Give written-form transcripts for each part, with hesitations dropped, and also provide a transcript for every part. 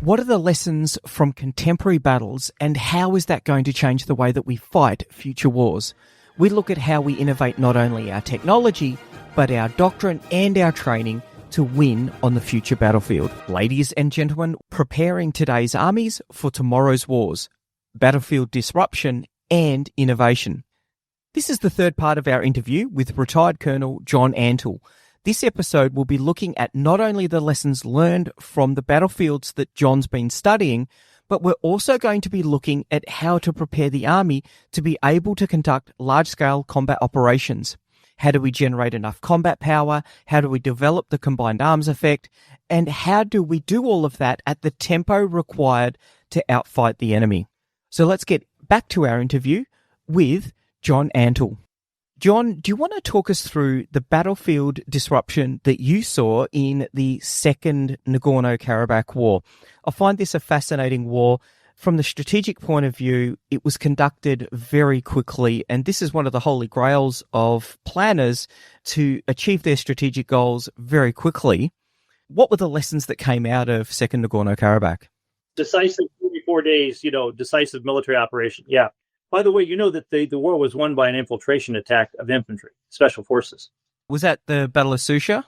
What are the lessons from contemporary battles, and how is that going to change the way that we fight future wars? We look at how we innovate not only our technology, but our doctrine and our training to win on the future battlefield. Ladies and gentlemen, preparing today's armies for tomorrow's wars, battlefield disruption and innovation. This is the third part of our interview with retired Colonel John Antal. This episode will be looking at not only the lessons learned from the battlefields that John's been studying, but we're also going to be looking at how to prepare the army to be able to conduct large-scale combat operations. How do we generate enough combat power? How do we develop the combined arms effect? And how do we do all of that at the tempo required to outfight the enemy? So let's get back to our interview with John Antal. John, do you want to talk us through the battlefield disruption that you saw in the Second Nagorno-Karabakh War? I find this a fascinating war. From the strategic point of view, it was conducted very quickly, and this is one of the holy grails of planners to achieve their strategic goals very quickly. What were the lessons that came out of Second Nagorno-Karabakh? Decisive 44 days, decisive military operation. Yeah. By the way, you know that the war was won by an infiltration attack of infantry, special forces. Was that the Battle of Shusha?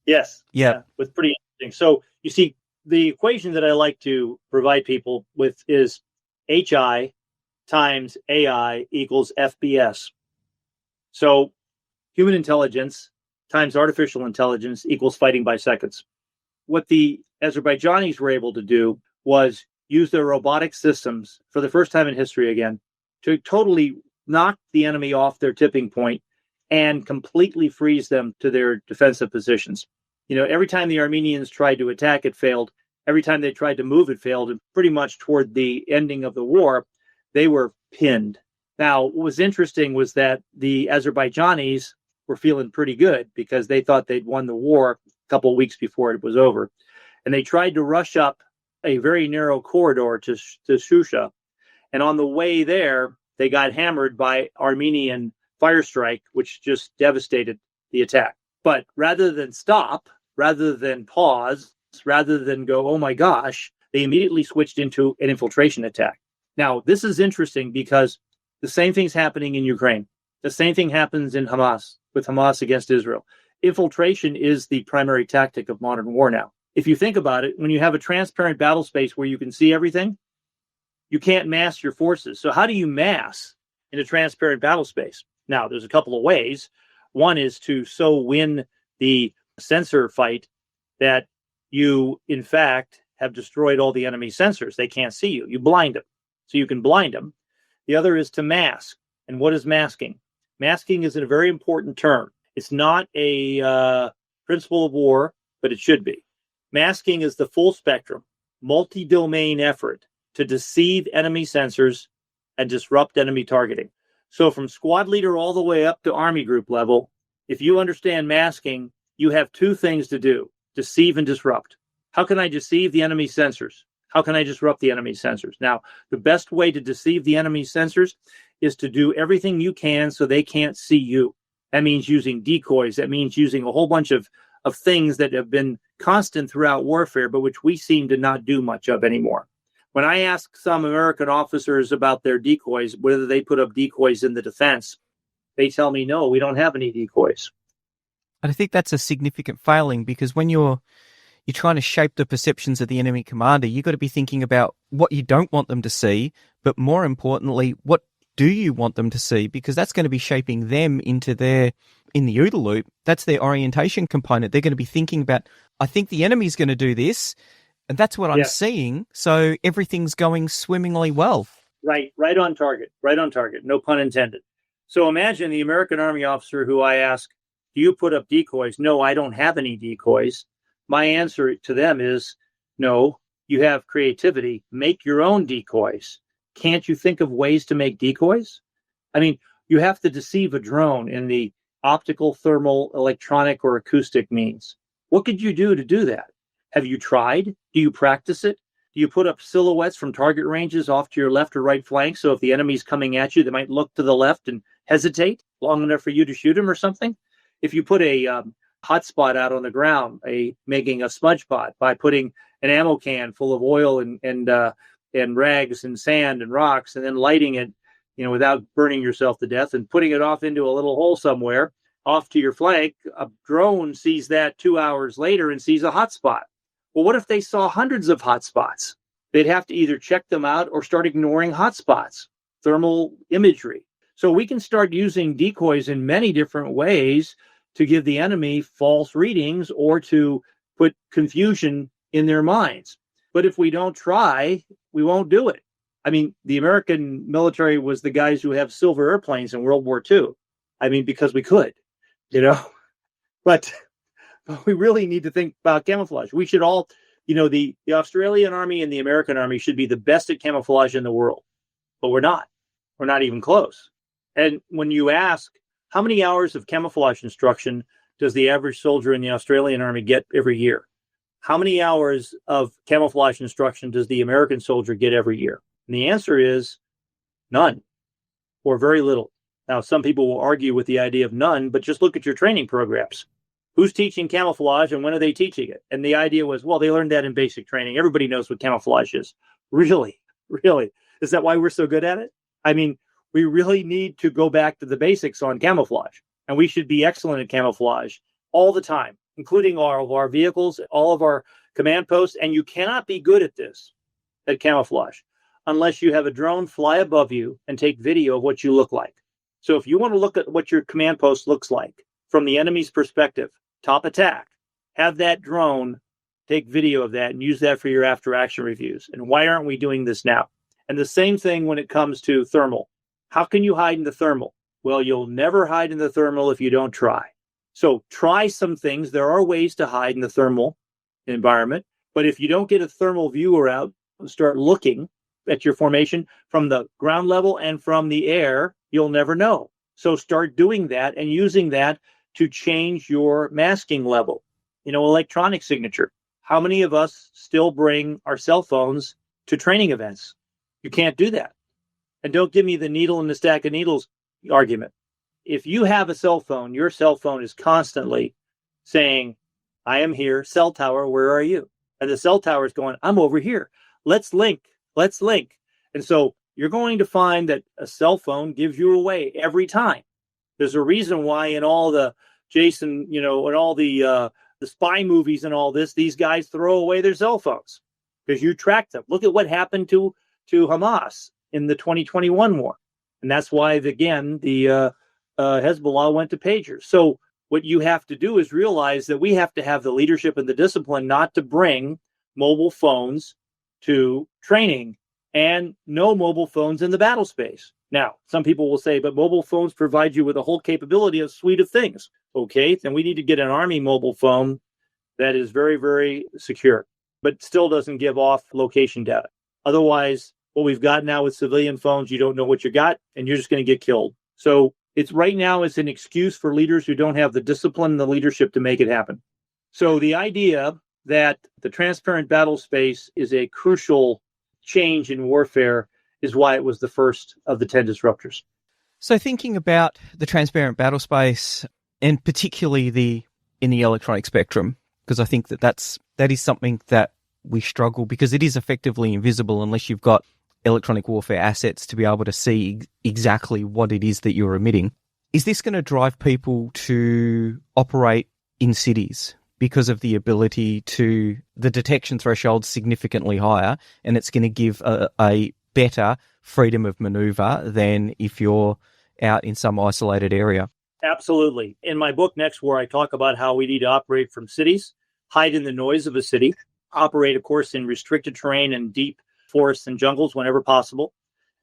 Yes. Yeah. It was pretty interesting. So you see, the equation that I like to provide people with is HI times AI equals FBS. So human intelligence times artificial intelligence equals fighting by seconds. What the Azerbaijanis were able to do was use their robotic systems for the first time in history again to totally knock the enemy off their tipping point and completely freeze them to their defensive positions. Every time the Armenians tried to attack, it failed. Every time they tried to move, it failed. And pretty much toward the ending of the war, they were pinned. Now, what was interesting was that the Azerbaijanis were feeling pretty good because they thought they'd won the war a couple of weeks before it was over. And they tried to rush up a very narrow corridor to Shusha. And on the way there, they got hammered by Armenian fire strike, which just devastated the attack. But rather than stop, rather than pause, rather than go, oh my gosh, they immediately switched into an infiltration attack. Now, this is interesting because the same thing's happening in Ukraine. The same thing happens in Hamas, with Hamas against Israel. Infiltration is the primary tactic of modern war now. If you think about it, when you have a transparent battle space where you can see everything, you can't mass your forces. So how do you mass in a transparent battle space? Now, there's a couple of ways. One is to so win the sensor fight that you, in fact, have destroyed all the enemy sensors. They can't see you. You blind them. So you can blind them. The other is to mask. And what is masking? Masking is a very important term. It's not a principle of war, but it should be. Masking is the full spectrum, multi-domain effort to deceive enemy sensors and disrupt enemy targeting. So from squad leader all the way up to army group level, if you understand masking, you have two things to do: deceive and disrupt. How can I deceive the enemy sensors? How can I disrupt the enemy sensors? Now, the best way to deceive the enemy sensors is to do everything you can so they can't see you. That means using decoys. That means using a whole bunch of things that have been constant throughout warfare, but which we seem to not do much of anymore. When I ask some American officers about their decoys, whether they put up decoys in the defense, they tell me, no, we don't have any decoys. And I think that's a significant failing, because when you're trying to shape the perceptions of the enemy commander, you've got to be thinking about what you don't want them to see, but more importantly, what do you want them to see? Because that's going to be shaping them in the OODA loop. That's their orientation component. They're going to be thinking about, I think the enemy's going to do this, and that's what I'm seeing, so everything's going swimmingly well. Right on target, no pun intended. So imagine the American Army officer who I ask, do you put up decoys? No, I don't have any decoys. My answer to them is, no, you have creativity. Make your own decoys. Can't you think of ways to make decoys? I mean, you have to deceive a drone in the optical, thermal, electronic, or acoustic means. What could you do to do that? Have you tried? Do you practice it? Do you put up silhouettes from target ranges off to your left or right flank, so if the enemy's coming at you, they might look to the left and hesitate long enough for you to shoot them or something? If you put a hotspot out on the ground, making a smudge pot by putting an ammo can full of oil and rags and sand and rocks, and then lighting it, without burning yourself to death, and putting it off into a little hole somewhere off to your flank. A drone sees that 2 hours later and sees a hot spot. Well, what if they saw hundreds of hot spots? They'd have to either check them out or start ignoring hot spots, thermal imagery. So we can start using decoys in many different ways to give the enemy false readings or to put confusion in their minds. But if we don't try, we won't do it. I mean, the American military was the guys who have silver airplanes in World War II. I mean, because we could, but we really need to think about camouflage. We should all, the Australian Army and the American Army should be the best at camouflage in the world, but we're not. We're not even close. And when you ask, how many hours of camouflage instruction does the average soldier in the Australian Army get every year? How many hours of camouflage instruction does the American soldier get every year? And the answer is none, or very little. Now, some people will argue with the idea of none, but just look at your training programs. Who's teaching camouflage and when are they teaching it? And the idea was, well, they learned that in basic training. Everybody knows what camouflage is. Really? Really? Is that why we're so good at it? I mean, we really need to go back to the basics on camouflage, and we should be excellent at camouflage all the time, including all of our vehicles, all of our command posts. And you cannot be good at this, at camouflage, unless you have a drone fly above you and take video of what you look like. So if you want to look at what your command post looks like from the enemy's perspective, top attack, have that drone take video of that and use that for your after action reviews. And why aren't we doing this now? And the same thing when it comes to thermal. How can you hide in the thermal? Well, you'll never hide in the thermal if you don't try. So try some things. There are ways to hide in the thermal environment. But if you don't get a thermal viewer out and start looking at your formation from the ground level and from the air, you'll never know. So start doing that and using that to change your masking level. Electronic signature. How many of us still bring our cell phones to training events? You can't do that. And don't give me the needle in the stack of needles argument. If you have a cell phone, your cell phone is constantly saying, I am here, cell tower, where are you? And the cell tower is going, I'm over here. Let's link. And so you're going to find that a cell phone gives you away every time. There's a reason why in all the Jason, and all the spy movies and all this, these guys throw away their cell phones because you track them. Look at what happened to Hamas in the 2021 war. And that's why, again, the Hezbollah went to pagers. So what you have to do is realize that we have to have the leadership and the discipline not to bring mobile phones to training, and no mobile phones in the battle space. Now, some people will say, but mobile phones provide you with a whole capability, a suite of things. Okay, then we need to get an Army mobile phone that is very, very secure, but still doesn't give off location data. Otherwise, what we've got now with civilian phones, you don't know what you got, and you're just going to get killed. So it's right now, it's an excuse for leaders who don't have the discipline and the leadership to make it happen. So the idea that the transparent battle space is a crucial change in warfare is why it was the first of the 10 disruptors. So thinking about the transparent battle space, and particularly in the electronic spectrum, because I think that is something that we struggle, because it is effectively invisible unless you've got electronic warfare assets to be able to see exactly what it is that you're emitting. Is this going to drive people to operate in cities because of the ability to, the detection threshold significantly higher, and it's going to give a better freedom of maneuver than if you're out in some isolated area? Absolutely. In my book, Next War, I talk about how we need to operate from cities, hide in the noise of a city, operate, of course, in restricted terrain and deep forests and jungles whenever possible,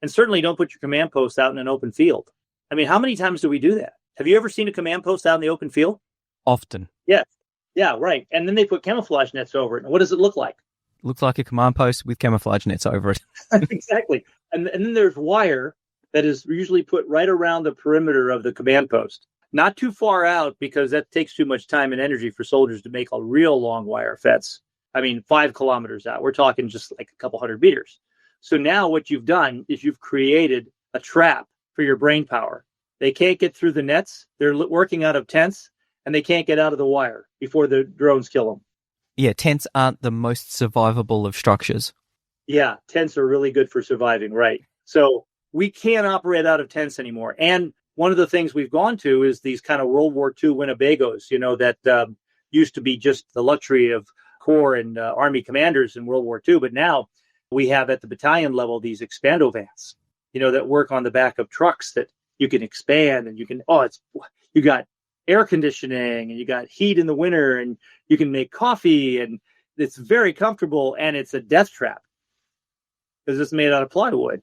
and certainly don't put your command post out in an open field. I mean, how many times do we do that? Have you ever seen a command post out in the open field? Often. Yeah, right. And then they put camouflage nets over it. And what does it look like? Looks like a command post with camouflage nets over it. Exactly. And then there's wire that is usually put right around the perimeter of the command post. Not too far out, because that takes too much time and energy for soldiers to make a real long wire fence. I mean, 5 kilometers out. We're talking just like a couple hundred meters. So now what you've done is you've created a trap for your brain power. They can't get through the nets. They're working out of tents, and they can't get out of the wire before the drones kill them. Yeah, tents aren't the most survivable of structures. Yeah, tents are really good for surviving, right? So we can't operate out of tents anymore. And one of the things we've gone to is these kind of World War II Winnebagos, that used to be just the luxury of Corps and Army commanders in World War II. But now we have at the battalion level these expando vans, that work on the back of trucks that you can expand and you got air conditioning and you got heat in the winter and you can make coffee and it's very comfortable and it's a death trap because it's made out of plywood.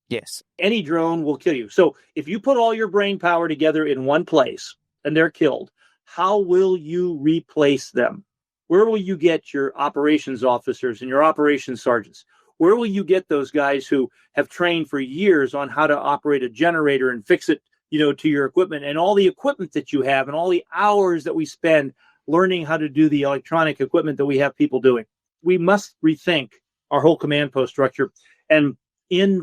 Yes. Any drone will kill you. So if you put all your brain power together in one place and they're killed, how will you replace them? Where will you get your operations officers and your operations sergeants? Where will you get those guys who have trained for years on how to operate a generator and fix it, to your equipment and all the equipment that you have and all the hours that we spend learning how to do the electronic equipment that we have people doing? We must rethink our whole command post structure. And in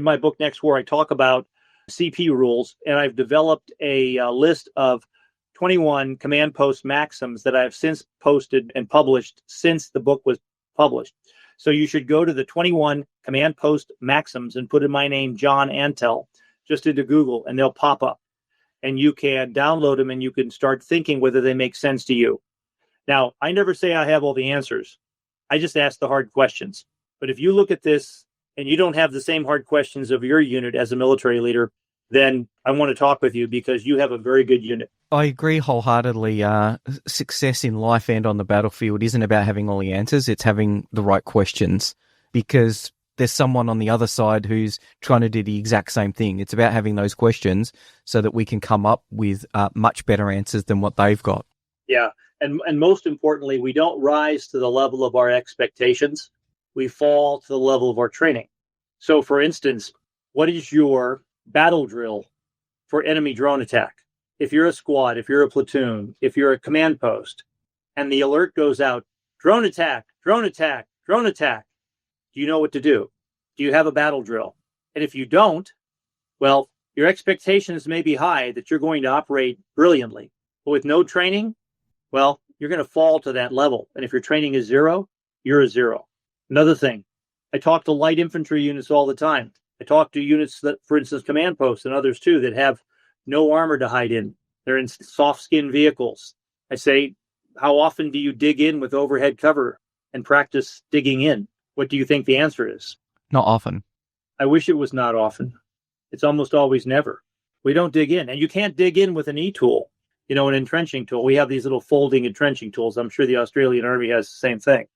my book Next War, I talk about CP rules, and I've developed a list of 21 command post maxims that I've since posted and published since the book was published. So you should go to the 21 command post maxims and put in my name, John Antal, just into Google, and they'll pop up. And you can download them and you can start thinking whether they make sense to you. Now, I never say I have all the answers. I just ask the hard questions. But if you look at this and you don't have the same hard questions of your unit as a military leader, then I want to talk with you because you have a very good unit. I agree wholeheartedly. Success in life and on the battlefield isn't about having all the answers. It's having the right questions, because there's someone on the other side who's trying to do the exact same thing. It's about having those questions so that we can come up with much better answers than what they've got. Yeah. And most importantly, we don't rise to the level of our expectations. We fall to the level of our training. So, for instance, what is your battle drill for enemy drone attack? If you're a squad, if you're a platoon, if you're a command post, and the alert goes out, drone attack, drone attack, drone attack, do you know what to do? Do you have a battle drill? And if you don't, well, your expectations may be high that you're going to operate brilliantly. But with no training, well, you're going to fall to that level. And if your training is zero, you're a zero. Another thing, I talk to light infantry units all the time. I talk to units that, for instance, command posts and others too, that have no armor to hide in. They're in soft skin vehicles. I say, how often do you dig in with overhead cover and practice digging in? What do you think the answer is? Not often. I wish it was not often. It's almost always never. We don't dig in. And you can't dig in with an E-tool, an entrenching tool. We have these little folding entrenching tools. I'm sure the Australian Army has the same thing.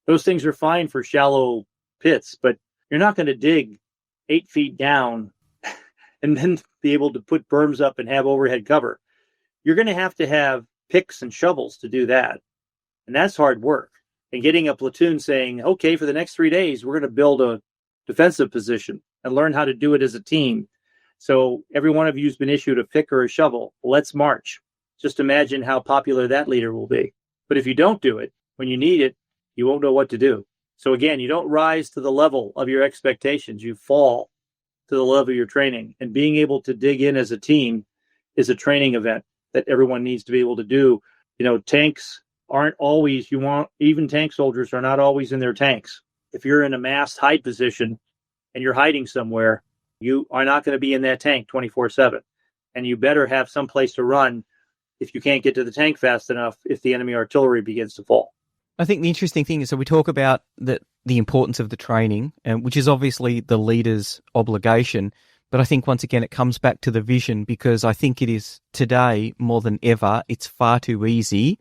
Those things are fine for shallow pits, but you're not going to dig 8 feet down and then be able to put berms up and have overhead cover. You're going to have picks and shovels to do that. And that's hard work. And getting a platoon saying, okay, for the next 3 days, we're going to build a defensive position and learn how to do it as a team. So every one of you has been issued a pick or a shovel. Let's march. Just imagine how popular that leader will be. But if you don't do it, when you need it, you won't know what to do. So again, you don't rise to the level of your expectations. You fall to the level of your training. And being able to dig in as a team is a training event that everyone needs to be able to do. Tanks aren't always, even tank soldiers are not always in their tanks. If you're in a massed hide position and you're hiding somewhere, you are not going to be in that tank 24/7. And you better have some place to run if you can't get to the tank fast enough if the enemy artillery begins to fall. I think the interesting thing is, so we talk about the importance of the training, which is obviously the leader's obligation. But I think once again, it comes back to the vision, because I think it is today more than ever, it's far too easy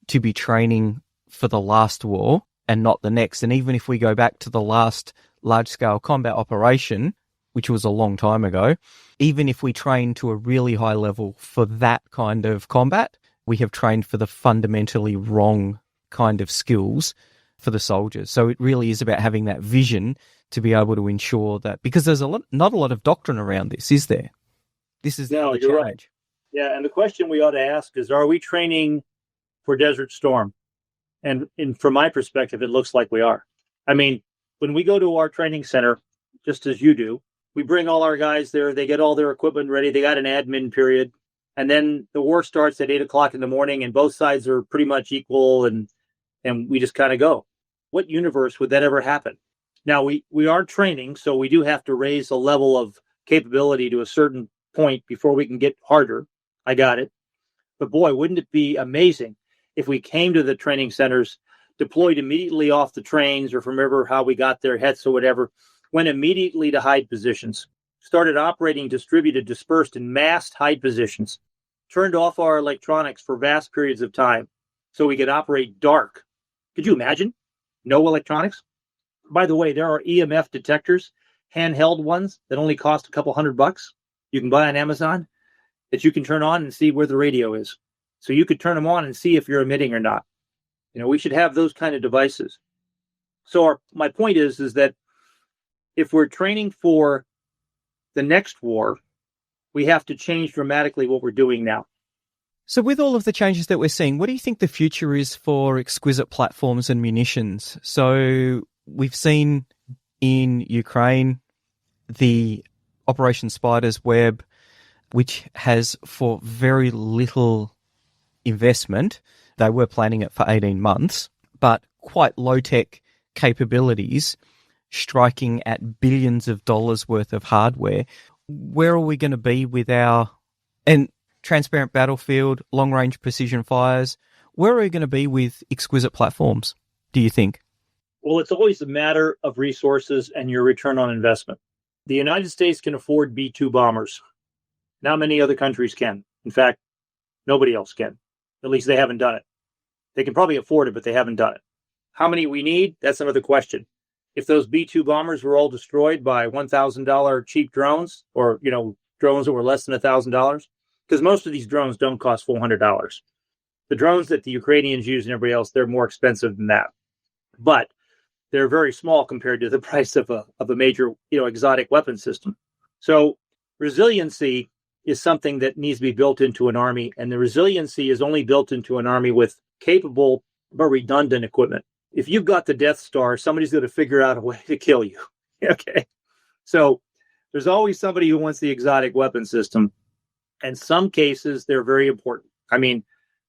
to be training for the last war and not the next. And even if we go back to the last large-scale combat operation, which was a long time ago, even if we train to a really high level for that kind of combat, we have trained for the fundamentally wrong kind of skills for the soldiers. So it really is about having that vision to be able to ensure that, because there's not a lot of doctrine around this, is there? This is no, the you're challenge. Right. Yeah, and the question we ought to ask is, are we training for Desert Storm? And from my perspective, it looks like we are. I mean, when we go to our training center, just as you do, we bring all our guys there. They get all their equipment ready. They got an admin period. And then the war starts at 8 o'clock in the morning, and both sides are pretty much equal. And and we just kind of go. What universe would that ever happen? Now, we are training, so we do have to raise the level of capability to a certain point before we can get harder. I got it. But boy, wouldn't it be amazing if we came to the training centers, deployed immediately off the trains, or from wherever how we got their heads or whatever, went immediately to hide positions, started operating distributed, dispersed, and massed hide positions, turned off our electronics for vast periods of time so we could operate dark. Could you imagine? No electronics? By the way, there are EMF detectors, handheld ones that only cost a couple $100 you can buy on Amazon that you can turn on and see where the radio is. So you could turn them on and see if you're emitting or not. We should have those kind of devices. So my point is that if we're training for the next war, we have to change dramatically what we're doing now. So with all of the changes that we're seeing, what do you think the future is for exquisite platforms and munitions? So we've seen in Ukraine the Operation Spider's Web, which has, for very little investment, they were planning it for 18 months, but quite low-tech capabilities, striking at billions of dollars worth of hardware. Where are we going to be with our transparent battlefield, long-range precision fires? Where are we going to be with exquisite platforms, do you think? Well, it's always a matter of resources and your return on investment. The United States can afford B-2 bombers. Not many other countries can. In fact, nobody else can. At least they haven't done it. They can probably afford it, but they haven't done it. How many we need? That's another question. If those B-2 bombers were all destroyed by $1,000 cheap drones, or drones that were less than $1,000, because most of these drones don't cost $400. The drones that the Ukrainians use and everybody else, they're more expensive than that. But they're very small compared to the price of a major exotic weapon system. So resiliency is something that needs to be built into an army, and the resiliency is only built into an army with capable but redundant equipment. If you've got the Death Star, somebody's going to figure out a way to kill you. Okay, so there's always somebody who wants the exotic weapon system. In some cases, they're very important. I mean,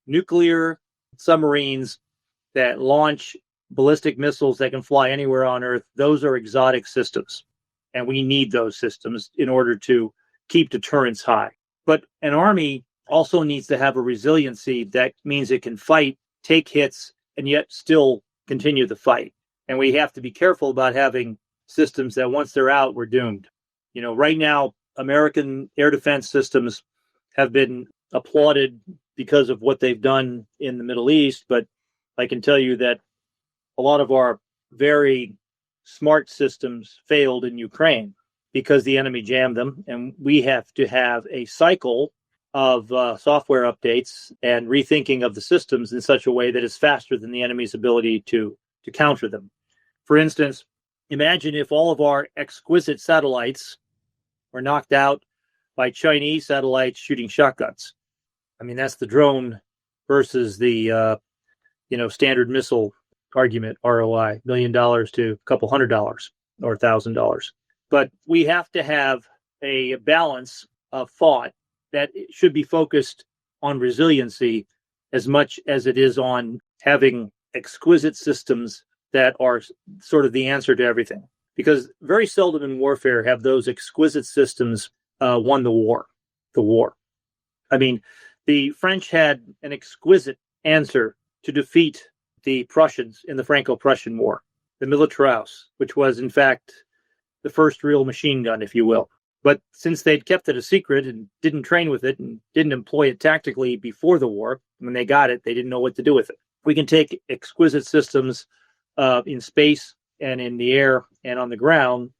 nuclear submarines that launch ballistic missiles that can fly anywhere on Earth, those are exotic systems. And we need those systems in order to keep deterrence high. But an army also needs to have a resiliency that means it can fight, take hits, and yet still continue the fight. And we have to be careful about having systems that once they're out, we're doomed. Right now, American air defense systems have been applauded because of what they've done in the Middle East, but I can tell you that a lot of our very smart systems failed in Ukraine because the enemy jammed them, and we have to have a cycle of software updates and rethinking of the systems in such a way that is faster than the enemy's ability to counter them. For instance, imagine if all of our exquisite satellites were knocked out by Chinese satellites shooting shotguns. I mean, that's the drone versus the standard missile argument, ROI, $1 million to a couple $100 or $1,000. But we have to have a balance of thought that should be focused on resiliency as much as it is on having exquisite systems that are sort of the answer to everything. Because very seldom in warfare have those exquisite systems won the war. I mean, the French had an exquisite answer to defeat the Prussians in the Franco-Prussian War, the Militarismus, which was, in fact, the first real machine gun, if you will. But since they'd kept it a secret and didn't train with it and didn't employ it tactically before the war, when they got it, they didn't know what to do with it. We can take exquisite systems in space and in the air and on the ground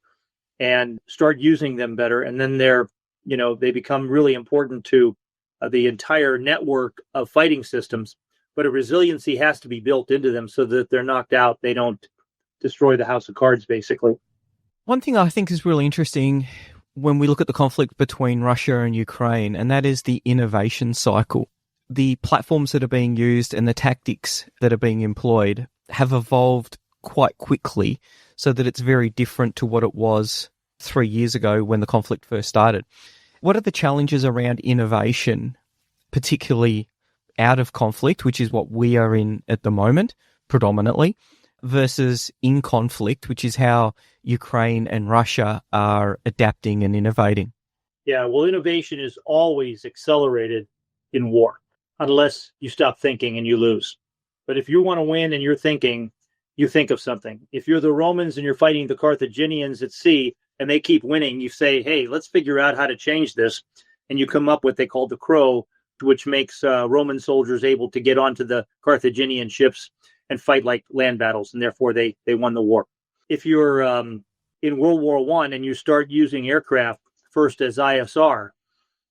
and start using them better. And then they become really important to the entire network of fighting systems. But a resiliency has to be built into them so that if they're knocked out, they don't destroy the house of cards, basically. One thing I think is really interesting when we look at the conflict between Russia and Ukraine, and that is the innovation cycle. The platforms that are being used and the tactics that are being employed have evolved quite quickly so that it's very different to what it was 3 years ago when the conflict first started. What are the challenges around innovation, particularly out of conflict, which is what we are in at the moment, predominantly, versus in conflict, which is how Ukraine and Russia are adapting and innovating? Yeah, well, innovation is always accelerated in war, unless you stop thinking and you lose. But if you want to win and you're thinking, you think of something. If you're the Romans and you're fighting the Carthaginians at sea and they keep winning, you say, hey, let's figure out how to change this. And you come up with what they call the Crow, which makes Roman soldiers able to get onto the Carthaginian ships and fight like land battles. And therefore, they won the war. If you're in World War I and you start using aircraft first as ISR,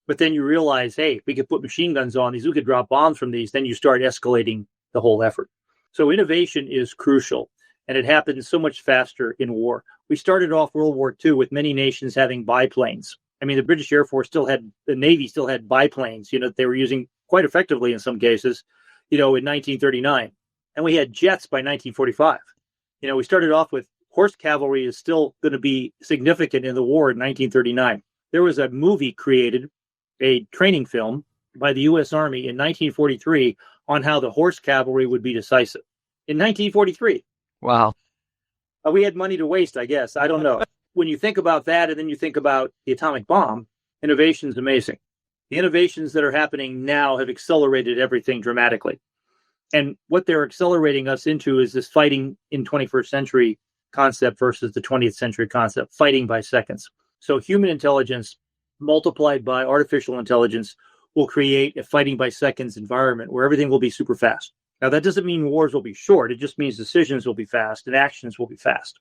but then you realize, hey, we could put machine guns on these, we could drop bombs from these, then you start escalating the whole effort. So innovation is crucial, and it happens so much faster in war. We started off World War II with many nations having biplanes. I mean, the British Air Force the Navy still had biplanes, that they were using quite effectively in some cases, in 1939. And we had jets by 1945. We started off with horse cavalry is still going to be significant in the war in 1939. There was a movie created, a training film by the U.S. Army in 1943 on how the horse cavalry would be decisive. In 1943. Wow. We had money to waste, I guess. I don't know. When you think about that and then you think about the atomic bomb, innovation is amazing. The innovations that are happening now have accelerated everything dramatically. And what they're accelerating us into is this fighting in 21st century concept versus the 20th century concept, fighting by seconds. So human intelligence multiplied by artificial intelligence will create a fighting by seconds environment where everything will be super fast. Now, that doesn't mean wars will be short. It just means decisions will be fast and actions will be fast.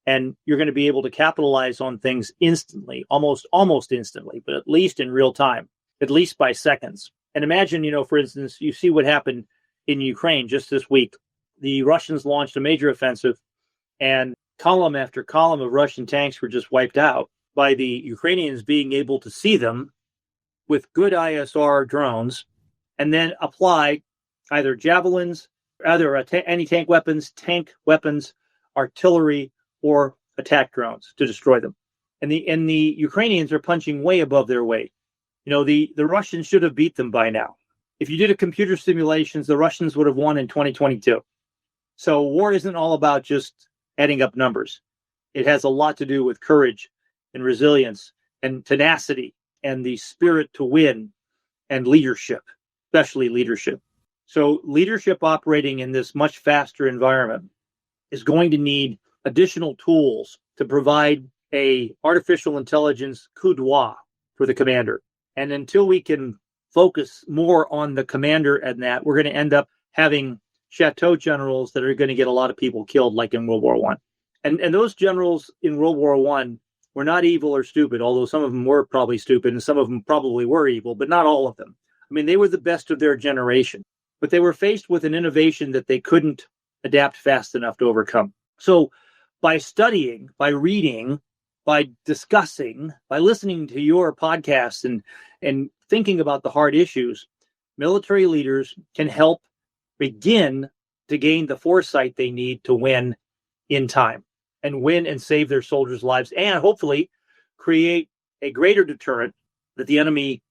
And you're going to be able to capitalize on things instantly, almost instantly, but at least in real time, at least by seconds. And imagine, for instance, you see what happened in Ukraine just this week. The Russians launched a major offensive, and column after column of Russian tanks were just wiped out by the Ukrainians being able to see them with good ISR drones and then apply either javelins, either anti-tank weapons, artillery, or attack drones to destroy them. And the Ukrainians are punching way above their weight. The Russians should have beat them by now. If you did a computer simulations, the Russians would have won in 2022. So war isn't all about just adding up numbers. It has a lot to do with courage and resilience and tenacity and the spirit to win and leadership, especially leadership. So leadership operating in this much faster environment is going to need additional tools to provide a artificial intelligence coup d'oeil for the commander. And until we can focus more on the commander and that, we're going to end up having chateau generals that are going to get a lot of people killed, like in World War I. And those generals in World War I were not evil or stupid, although some of them were probably stupid and some of them probably were evil, but not all of them. I mean, they were the best of their generation, but they were faced with an innovation that they couldn't adapt fast enough to overcome. So by studying, by reading, by discussing, by listening to your podcasts and thinking about the hard issues, military leaders can help begin to gain the foresight they need to win in time and win and save their soldiers' lives and hopefully create a greater deterrent that the enemy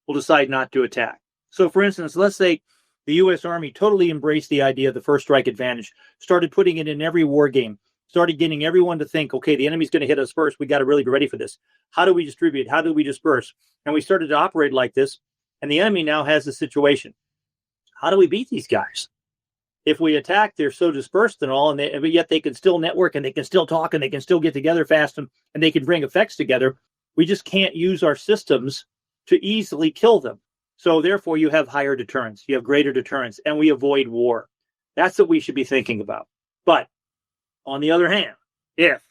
will decide not to attack. So, for instance, let's say the U.S. Army totally embraced the idea of the first strike advantage, started putting it in every war game, started getting everyone to think, okay, the enemy's going to hit us first. We got to really be ready for this. How do we distribute? How do we disperse? And we started to operate like this. And the enemy now has a situation. How do we beat these guys? If we attack, they're so dispersed and all, but yet they can still network and they can still talk and they can still get together fast and they can bring effects together. We just can't use our systems to easily kill them. So therefore, you have higher deterrence. You have greater deterrence, and we avoid war. That's what we should be thinking about. But on the other hand, if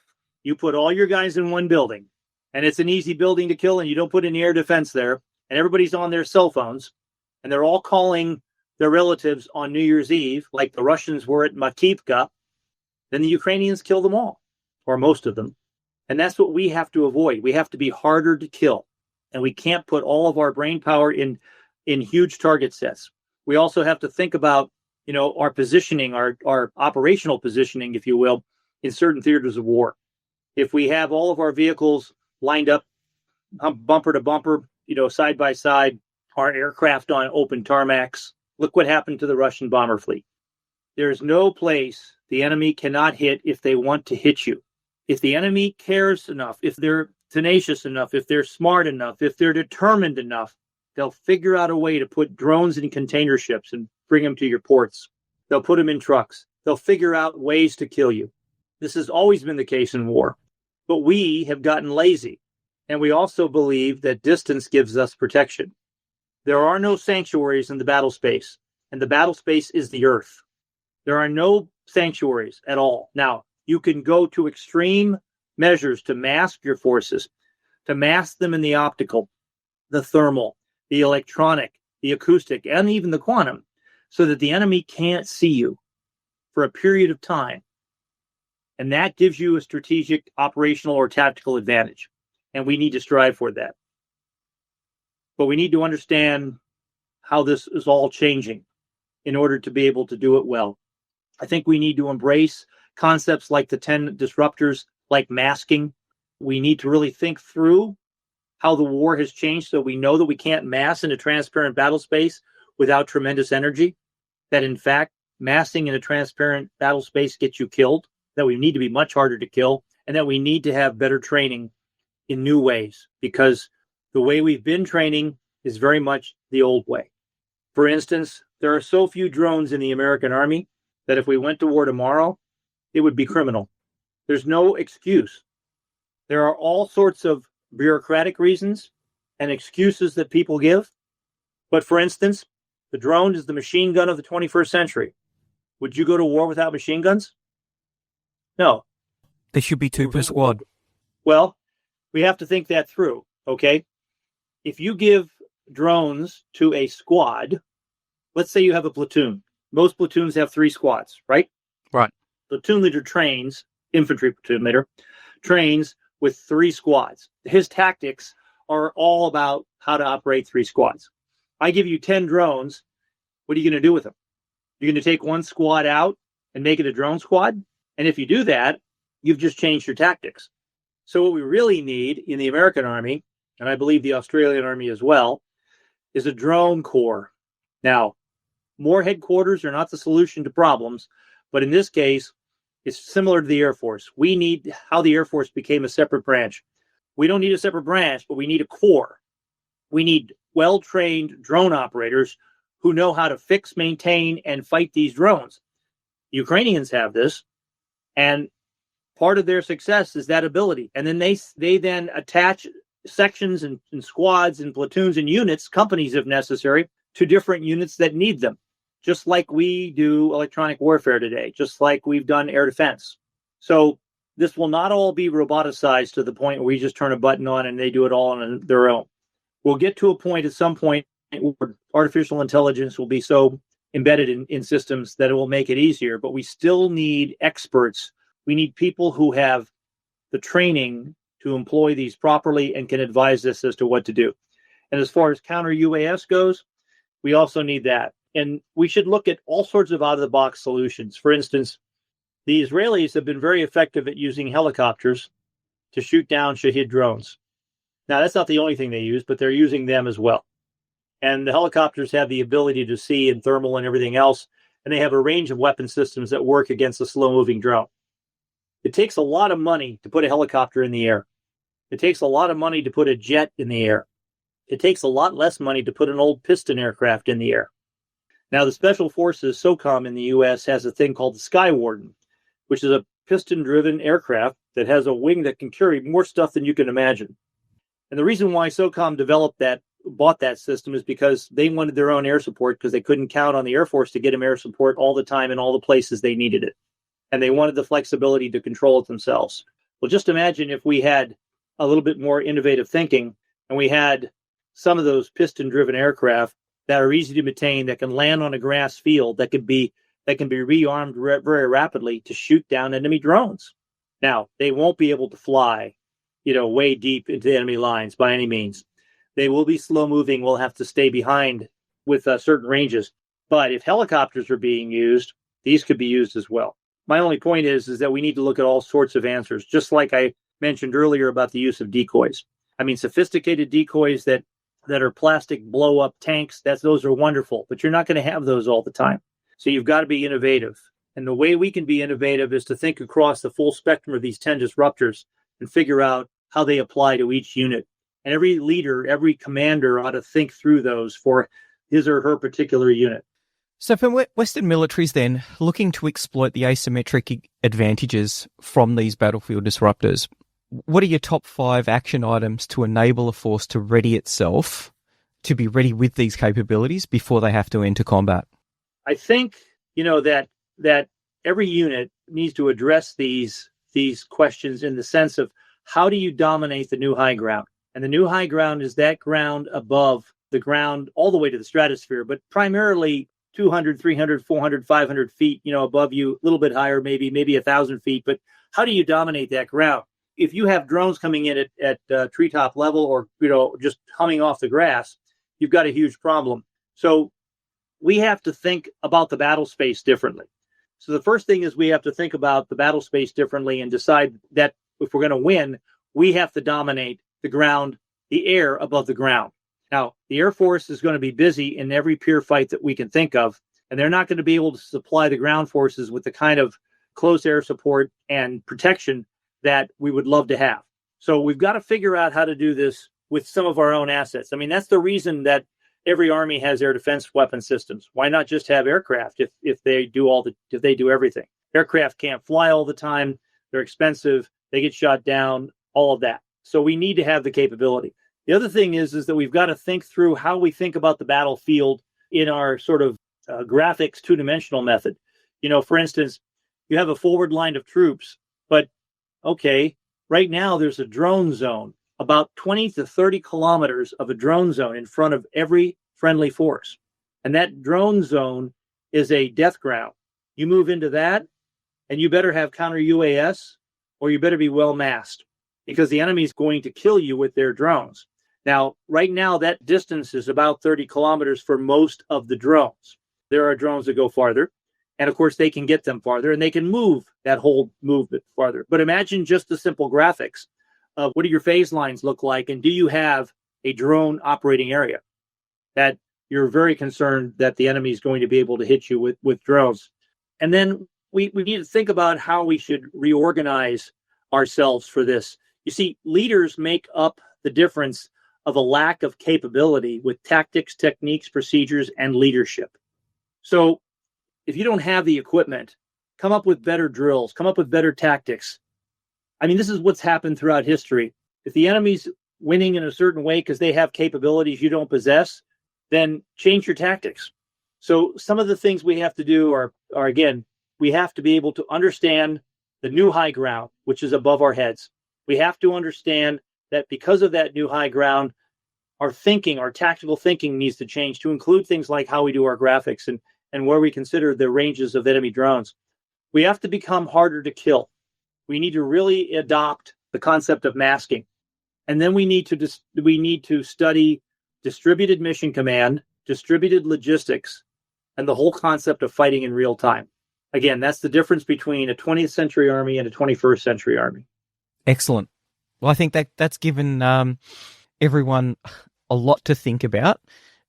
you put all your guys in one building and it's an easy building to kill and you don't put any air defense there and everybody's on their cell phones and they're all calling their relatives on New Year's Eve, like the Russians were at Makivka, then the Ukrainians kill them all, or most of them. And that's what we have to avoid. We have to be harder to kill. And we can't put all of our brain power in huge target sets. We also have to think about, our positioning, our operational positioning, if you will, in certain theaters of war. If we have all of our vehicles lined up bumper to bumper, side by side, our aircraft on open tarmacs, look what happened to the Russian bomber fleet. There's no place the enemy cannot hit if they want to hit you. If the enemy cares enough, if they're tenacious enough, if they're smart enough, if they're determined enough, they'll figure out a way to put drones in container ships and bring them to your ports. They'll put them in trucks. They'll figure out ways to kill you. This has always been the case in war. But we have gotten lazy. And we also believe that distance gives us protection. There are no sanctuaries in the battle space, and the battle space is the earth. There are no sanctuaries at all. Now, you can go to extreme measures to mask your forces, to mask them in the optical, the thermal, the electronic, the acoustic, and even the quantum, so that the enemy can't see you for a period of time. And that gives you a strategic, operational, or tactical advantage. And we need to strive for that. But we need to understand how this is all changing in order to be able to do it well. I think we need to embrace concepts like the 10 disruptors, like masking. We need to really think through how the war has changed so we know that we can't mass in a transparent battle space without tremendous energy. That in fact, massing in a transparent battle space gets you killed, that we need to be much harder to kill, and that we need to have better training in new ways, because the way we've been training is very much the old way. For instance, there are so few drones in the American Army that if we went to war tomorrow, it would be criminal. There's no excuse. There are all sorts of bureaucratic reasons and excuses that people give. But for instance, the drone is the machine gun of the 21st century. Would you go to war without machine guns? No. There should be 2 per squad. Well, we have to think that through, okay? If you give drones to a squad, let's say you have a platoon. Most platoons have 3 squads, right? Right. Platoon leader trains, infantry platoon leader, trains with 3 squads. His tactics are all about how to operate 3 squads. I give you 10 drones. What are you going to do with them? You're going to take 1 squad out and make it a drone squad? And if you do that, you've just changed your tactics. So what we really need in the American Army, and I believe the Australian Army as well, is a drone corps. Now, more headquarters are not the solution to problems, but in this case, it's similar to the Air Force. We need how the Air Force became a separate branch. We don't need a separate branch, but we need a corps. We need well-trained drone operators who know how to fix, maintain, and fight these drones. Ukrainians have this, and part of their success is that ability. And then they then attach sections and squads and platoons and units, companies if necessary, to different units that need them, just like we do electronic warfare today, just like we've done air defense. So this will not all be roboticized to the point where we just turn a button on and they do it all on their own. We'll get to a point at some point where artificial intelligence will be so embedded in systems that it will make it easier, but we still need experts. We need people who have the training to employ these properly and can advise us as to what to do. And as far as counter UAS goes, we also need that. And we should look at all sorts of out-of-the-box solutions. For instance, the Israelis have been very effective at using helicopters to shoot down Shahed drones. Now, that's not the only thing they use, but they're using them as well. And the helicopters have the ability to see and thermal and everything else, and they have a range of weapon systems that work against a slow-moving drone. It takes a lot of money to put a helicopter in the air. It takes a lot of money to put a jet in the air. It takes a lot less money to put an old piston aircraft in the air. Now, the Special Forces, SOCOM in the U.S., has a thing called the Sky Warden, which is a piston-driven aircraft that has a wing that can carry more stuff than you can imagine. And the reason why SOCOM bought that system is because they wanted their own air support because they couldn't count on the Air Force to get them air support all the time in all the places they needed it. And they wanted the flexibility to control it themselves. Well, just imagine if we had a little bit more innovative thinking and we had some of those piston-driven aircraft that are easy to maintain, that can land on a grass field, that can be rearmed very rapidly to shoot down enemy drones. Now, they won't be able to fly, way deep into the enemy lines by any means. They will be slow-moving. We'll have to stay behind with certain ranges. But if helicopters are being used, these could be used as well. My only point is that we need to look at all sorts of answers, just like I mentioned earlier about the use of decoys. I mean, sophisticated decoys that are plastic blow-up tanks, those are wonderful, but you're not going to have those all the time. So you've got to be innovative. And the way we can be innovative is to think across the full spectrum of these 10 disruptors and figure out how they apply to each unit. And every leader, every commander ought to think through those for his or her particular unit. So for Western militaries then, looking to exploit the asymmetric advantages from these battlefield disruptors, what are your top 5 action items to enable a force to ready itself to be ready with these capabilities before they have to enter combat? I think, that every unit needs to address these questions in the sense of how do you dominate the new high ground? And the new high ground is that ground above the ground all the way to the stratosphere, but primarily 200, 300, 400, 500 feet, above you, a little bit higher, maybe 1,000 feet. But how do you dominate that ground? If you have drones coming in at treetop level or, just humming off the grass, you've got a huge problem. So we have to think about the battle space differently. So the first thing is we have to think about the battle space differently and decide that if we're going to win, we have to dominate the ground, the air above the ground. Now, the Air Force is going to be busy in every peer fight that we can think of, and they're not going to be able to supply the ground forces with the kind of close air support and protection that we would love to have. So we've got to figure out how to do this with some of our own assets. I mean, that's the reason that every army has air defense weapon systems. Why not just have aircraft if they do everything? Aircraft can't fly all the time. They're expensive. They get shot down, all of that. So we need to have the capability. The other thing is that we've got to think through how we think about the battlefield in our sort of graphics two-dimensional method. For instance, you have a forward line of troops, but okay, right now there's a drone zone, about 20 to 30 kilometers of a drone zone in front of every friendly force. And that drone zone is a death ground. You move into that, and you better have counter UAS, or you better be well masked, because the enemy is going to kill you with their drones. Now, right now, that distance is about 30 kilometers for most of the drones. There are drones that go farther, and of course, they can get them farther, and they can move that whole movement farther. But imagine just the simple graphics of what do your phase lines look like, and do you have a drone operating area that you're very concerned that the enemy is going to be able to hit you with drones. And then we need to think about how we should reorganize ourselves for this. You see, leaders make up the difference of a lack of capability with tactics, techniques, procedures, and leadership. So if you don't have the equipment, come up with better drills, come up with better tactics. I mean, this is what's happened throughout history. If the enemy's winning in a certain way because they have capabilities you don't possess, then change your tactics. So some of the things we have to do are again, we have to be able to understand the new high ground, which is above our heads. We have to understand that because of that new high ground, our tactical thinking needs to change to include things like how we do our graphics and where we consider the ranges of enemy drones. We have to become harder to kill. We need to really adopt the concept of masking. And then we need to study distributed mission command, distributed logistics, and the whole concept of fighting in real time. Again, that's the difference between a 20th century army and a 21st century army. Excellent. Well, I think that's given everyone a lot to think about,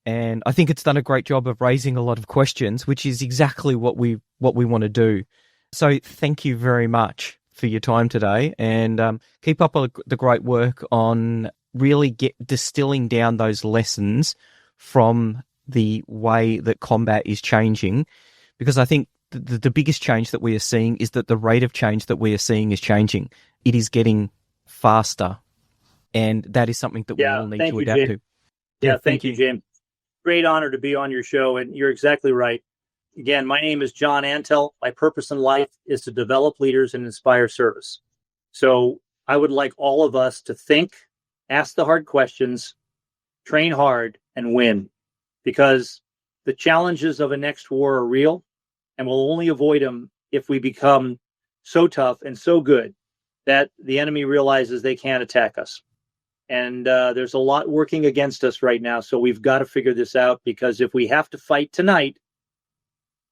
and I think it's done a great job of raising a lot of questions, which is exactly what we want to do. So thank you very much for your time today, and keep up the great work on really distilling down those lessons from the way that combat is changing, because I think the biggest change that we are seeing is that the rate of change that we are seeing is changing. It is getting faster, and that is something that we all need to adapt to. Yeah, thank you, James. Great honor to be on your show, and you're exactly right. Again, my name is John Antal. My purpose in life is to develop leaders and inspire service. So I would like all of us to think, ask the hard questions, train hard, and win, because the challenges of a next war are real, and we'll only avoid them if we become so tough and so good that the enemy realizes they can't attack us. And there's a lot working against us right now, so we've got to figure this out, because if we have to fight tonight,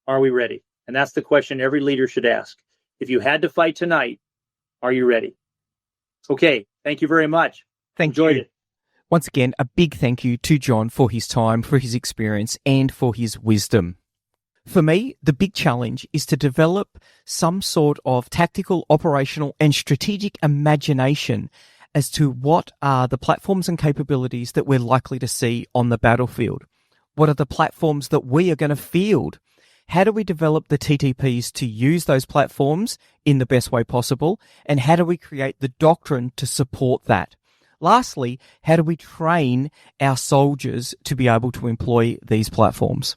are we ready? And that's the question every leader should ask. If you had to fight tonight, are you ready? Okay, thank you very much. Enjoyed it. Once again, a big thank you to John for his time, for his experience, and for his wisdom. For me, the big challenge is to develop some sort of tactical, operational, and strategic imagination as to what are the platforms and capabilities that we're likely to see on the battlefield. What are the platforms that we are going to field? How do we develop the TTPs to use those platforms in the best way possible? And how do we create the doctrine to support that? Lastly, how do we train our soldiers to be able to employ these platforms?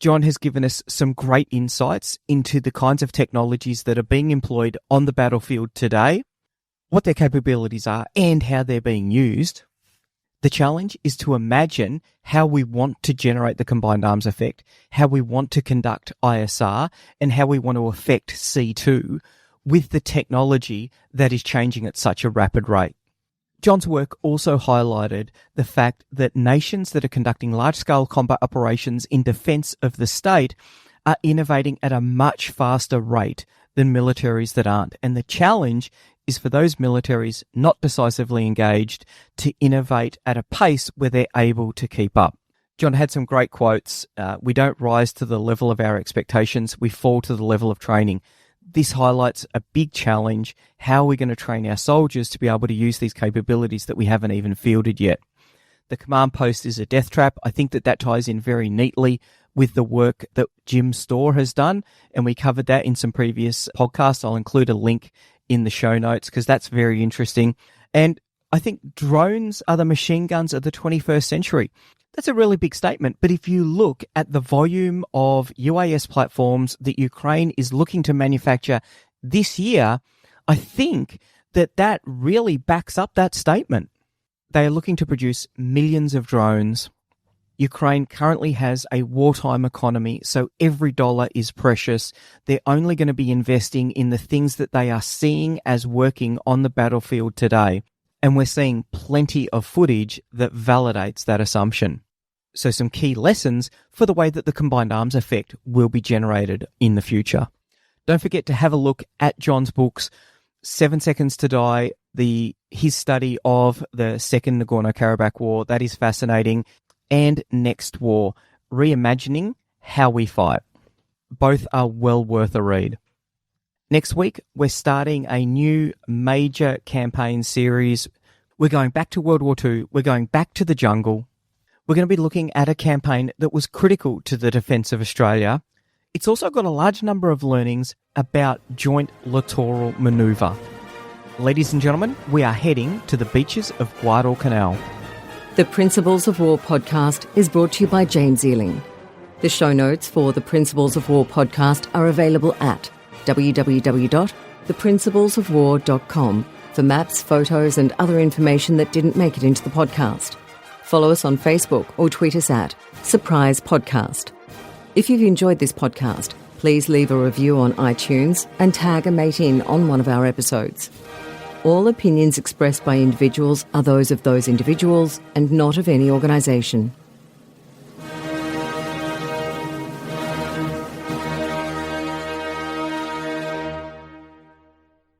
John has given us some great insights into the kinds of technologies that are being employed on the battlefield today, what their capabilities are, and how they're being used. The challenge is to imagine how we want to generate the combined arms effect, how we want to conduct ISR, and how we want to affect C2 with the technology that is changing at such a rapid rate. John's work also highlighted the fact that nations that are conducting large-scale combat operations in defence of the state are innovating at a much faster rate than militaries that aren't. And the challenge is for those militaries not decisively engaged to innovate at a pace where they're able to keep up. John had some great quotes. We don't rise to the level of our expectations, we fall to the level of training. This highlights a big challenge. How are we going to train our soldiers to be able to use these capabilities that we haven't even fielded yet? The command post is a death trap. I think that ties in very neatly with the work that Jim Storr has done, and we covered that in some previous podcasts. I'll include a link in the show notes because that's very interesting. And I think drones are the machine guns of the 21st century. That's a really big statement, but if you look at the volume of UAS platforms that Ukraine is looking to manufacture this year, I think that really backs up that statement. They are looking to produce millions of drones. Ukraine currently has a wartime economy, so every dollar is precious. They're only going to be investing in the things that they are seeing as working on the battlefield today. And we're seeing plenty of footage that validates that assumption. So some key lessons for the way that the combined arms effect will be generated in the future. Don't forget to have a look at John's books, 7 Seconds to Die, his study of the Second Nagorno-Karabakh War. That is fascinating. And Next War, reimagining how we fight. Both are well worth a read. Next week, we're starting a new major campaign series. We're going back to World War II. We're going back to the jungle. We're going to be looking at a campaign that was critical to the defence of Australia. It's also got a large number of learnings about joint littoral manoeuvre. Ladies and gentlemen, we are heading to the beaches of Guadalcanal. The Principles of War podcast is brought to you by James Ealing. The show notes for the Principles of War podcast are available at www.theprinciplesofwar.com for maps, photos and other information that didn't make it into the podcast. Follow us on Facebook or tweet us at Surprise Podcast. If you've enjoyed this podcast, please leave a review on iTunes and tag a mate in on one of our episodes. All opinions expressed by individuals are those of those individuals and not of any organisation.